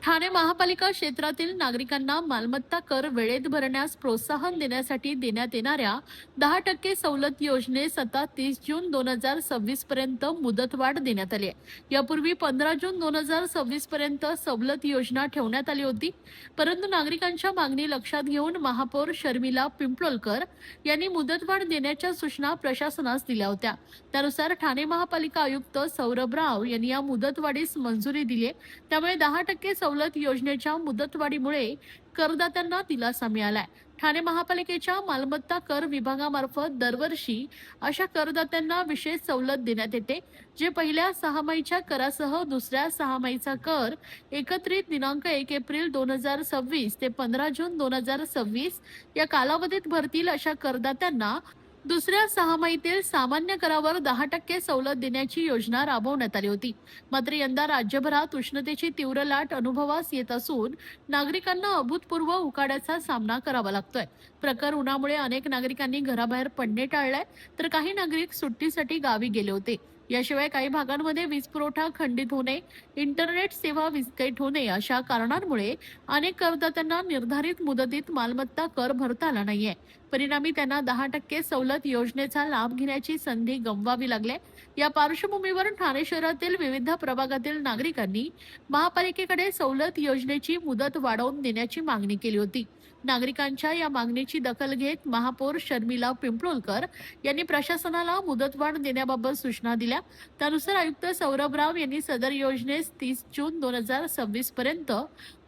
ठाणे महापालिका क्षेत्रातील नागरिकांना मालमत्ता कर वेळेत भरण्यास प्रोत्साहन देण्यासाठी देण्यात येणाऱ्या 10% सवलत योजनेस आता 30 जून 2026 पर्यंत मुदतवाढ देण्यात आली आहे। यापूर्वी 15 जून 2026 पर्यंत सवलत योजना ठेवण्यात आली होती, परंतु नागरिकांच्या मागणी लक्षात घेऊन महापौर शर्मिला पिंपळकर यांनी मुदतवाढ देण्याच्या सूचना प्रशासनास दिल्या होत्या। त्यानुसार ठाणे महापालिका आयुक्त सौरभ राव यांनी या मुदतवाढीस मंजुरी दिली। त्यामुळे 10% सवलत योजनेच्या मुदतवाढीमुळे करदात्यांना दिलासा मिळालाय। ठाणे महापालिकेच्या मालमत्ता कर विभागामार्फत दरवर्षी अशा करदात्यांना विशेष सवलत देण्यात येते, जे पहिल्या सहामाहीच्या करासह दुसऱ्या सहामाहीचा कर एकत्रित दिनांक 1 एप्रिल 2026 ते 15 जून 2026 या कालावधीत भरतील अशा करदात्यांना दुसऱ्या सहामाहीतील सामान्य करावर 10% सवलत देण्याची योजना राबवण्यात आली होती। मात्र यंदा राज्यभरात उष्णतेची तीव्र लाट अनुभवास येत असून नागरिकांना अभूतपूर्व उकाड्याचा सामना करावा लागतोय। प्रखर उन्हामुळे अनेक नागरिकांनी घराबाहेर पडणे टाळलंय, तर काही नागरिक सुट्टीसाठी गावी गेले होते। याशिवाय काही भागांमध्ये वीज पुरवठा खंडित होणे, इंटरनेट सेवा विस्कळीत होणे अशा कारणांमुळे अनेक करदात्यांना निर्धारित मुदतीत मालमत्ता कर भरता आला नाहीये। परिणामी त्यांना 10% सवलत योजनेचा लाभ घेण्याची संधी गमवावी लागली। या पार्श्वभूमीवर ठाणे शहरातील विविध प्रभागातील नागरिकांनी महापालिकेकडे सवलत योजनेची मुदत वाढवून देण्याची मागणी केली होती। नागरिकांच्या या मागणीची दखल घेत महापौर शर्मिला पिंपळकर यांनी प्रशासनाला मुदतवाढ देण्याबाबत सूचना दिल्या। त्यानुसार आयुक्त सौरभ राव यांनी सदर योजनेस 30 जून 2026 पर्यंत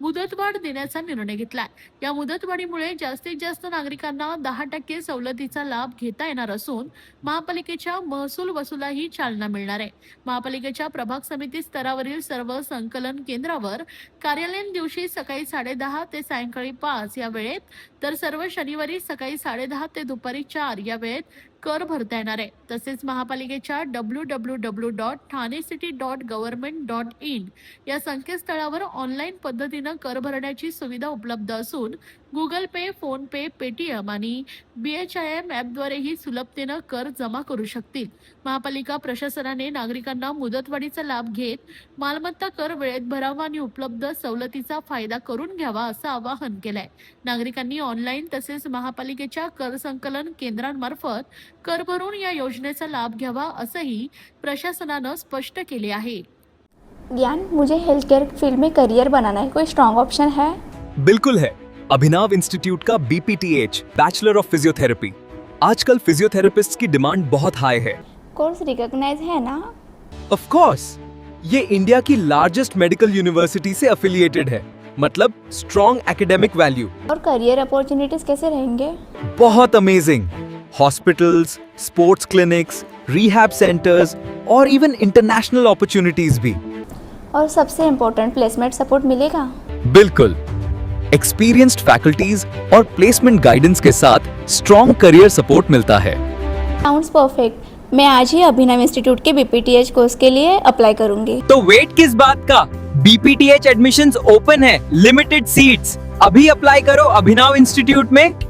मुदतवाढ देण्याचा निर्णय घेतलाय। या मुदतवाढीमुळे जास्तीत जास्त नागरिकांना 10% सवलतीचा लाभ घेता येणार असून महापालिकेच्या महसूल वसुलाही चालना मिळणार आहे। महापालिकेच्या प्रभाग समिती स्तरावरील सर्व संकलन केंद्रावर कार्यालयीन दिवशी सकाळी 10:30 ते सायंकाळी 5 या वेळेत, तर सर्व शनिवारी सकाळी 10:30 ते दुपारी 4 या वेळेत कर भरता येणार आहे। तसेच महापालिकेच्या www.thanecity.government.in या संकेतस्थळावर ऑनलाईन पद्धतीनं कर भरण्याची सुविधा उपलब्ध असून गुगल पे, फोन पे, पेटीएम आणि BHIM ॲपद्वारेही सुलभतेनं कर जमा करू शकतील। महापालिका प्रशासनाने नागरिकांना मुदतवाढीचा लाभ घेत मालमत्ता कर वेळेत भरावा आणि उपलब्ध सवलतीचा फायदा करून घ्यावा असं आवाहन केलंय। नागरिकांनी ऑनलाईन तसेच महापालिकेच्या कर संकलन केंद्रांमार्फत कर भरून या योजनेचा लाभ घ्यावा असंही प्रशासनानं स्पष्ट केले आहे। ज्ञान, मुझे हेल्थ केयर फील्ड में करियर बनाना है, कोई स्ट्रॉन्ग ऑप्शन है? बिल्कुल है। अभिनव इंस्टीट्यूट का BPTH बैचलर ऑफ फिजियोथेरेपी। आजकल फिजियोथेरेपिस्ट की डिमांड बहुत हाई है। कोर्स रिकॉग्नाइज है ना? ऑफ कोर्स, ये इंडिया की लार्जेस्ट मेडिकल यूनिवर्सिटी से एफिलिएटेड है, मतलब स्ट्रॉन्ग एकेडमिक वैल्यू। और करियर अपॉर्चुनिटीज कैसे रहेंगे? बहुत amazing. Hospitals, sports clinics, rehab centres और इवन इंटरनेशनल अपॉर्चुनिटीज भी। और सबसे इम्पोर्टेंट, प्लेसमेंट सपोर्ट मिलेगा? बिल्कुल। एक्सपीरियंस्ड फैकल्टीज और प्लेसमेंट गाइडेंस के साथ स्ट्रॉन्ग करियर सपोर्ट मिलता है। Sounds perfect. मैं आज ही अभिनव इंस्टीट्यूट के BPTH कोर्स के लिए अप्लाई करूंगी। तो वेट किस बात का? BPTH एडमिशंस ओपन है, लिमिटेड सीट्स। अभी अप्लाई करो अभिनव इंस्टीट्यूट में।